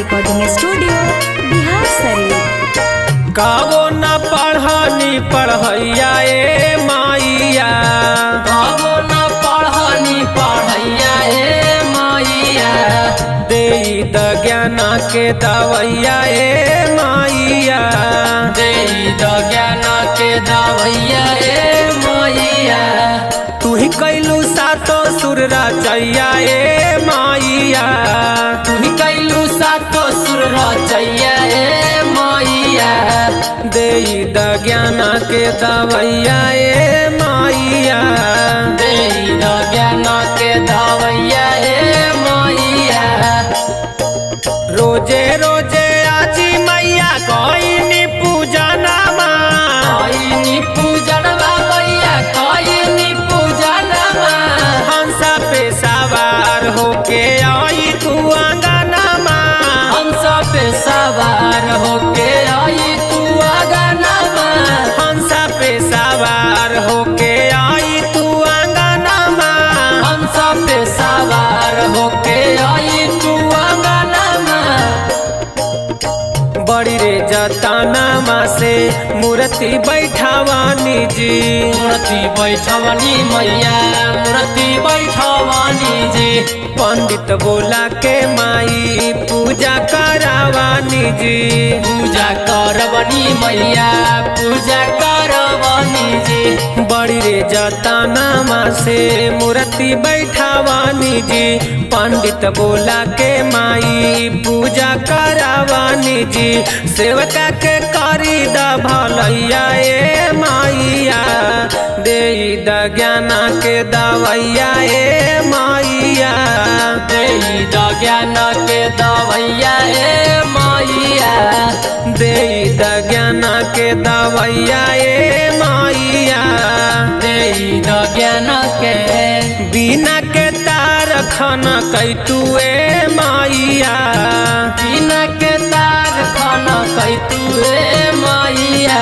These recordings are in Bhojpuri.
Recording studio Bihar Sharif. काबो न पढ़नी पढ़ैया ए माइया, काबो न पढ़नी पढ़ैया ए माइया, देई द ज्ञान के दवैया ए माइया, देई द ज्ञान के दवैया ए माइया। तू ही कैलू सातो सुर रचैया ए माइया, तू ही कैलू सातो सुर रचैया ए माइया, देई द ज्ञान के दवैया ए माइया, देई द ज्ञान के दवैया ए माइया। रोजे रोजे आजी मैया कोई पूजनमा, कोई पूजनवा मैया कोई पूजनवा, हंसा पे सवार होके आई तू आंगनमा, हंसा पे सवार होके आई तू आंगनमा, हंसा पे सवार होके आई तू आंगनमा, हंसा पे सवार होके आई तू आंगनमा। बड़ी रे जतानमा से मूर्ति बैठावानी जी, मूर्ति बैठवानी मैया मूर्ति बैठवानी जी, पंडित बोला के माई पूजा करावानी जी, पूजा करवनी मैया पूजा करवनी जी। बड़ी रे जतानमा से मूर्ति बैठावानी जी, पंडित बोला के माई पूजा करावानी जी, सेवका के करी द भलैया ए माइया, देई द ज्ञान के दवैया ए माइया, देई द ज्ञान के दवैया ए माइया, देई द ज्ञान के दवैया ए माइया, देई द ज्ञान के। बिना के तार खाना कैतू ए माइया, बिना के तार खाना कैतू ए माइया,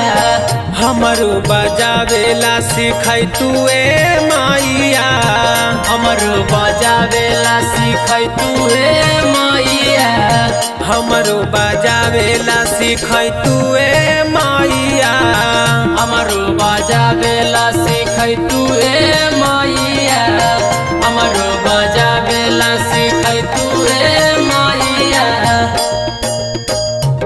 हमरो बजावेला सिखैतू ए माइया, हमरो बजावेला सिखैतू ए माइया, हमरो बजावेला सिखैतू ए माइया, हमरो बजावेला सिखैतू ए माइया, हमरो बजावेला सिखैतू ए माइया।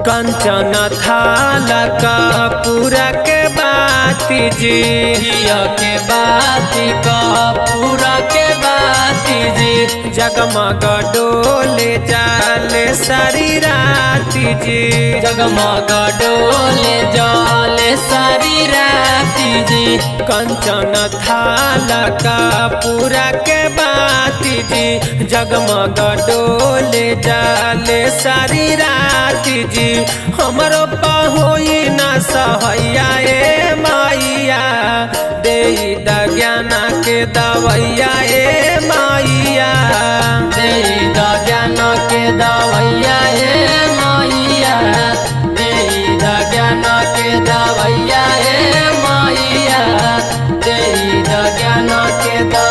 कंचन थाल कपूरा के बाती जी, घिया के बाती कपूरा के बाती जी, जगमग डोले जाले सारी राती जी, जगमग डोले जाले सारी राती जी, कंचन थाल कपूरा के बाती जी, जगमग डोले जाले सारी राती जी, हमरो पहोई न सहैया ए माइया, देई द ज्ञान के दवैया ए माइया, देई द ज्ञान के दवैया ए माइया, देई द ज्ञान के दवैया ए माइया, देई द ज्ञान के दवैया।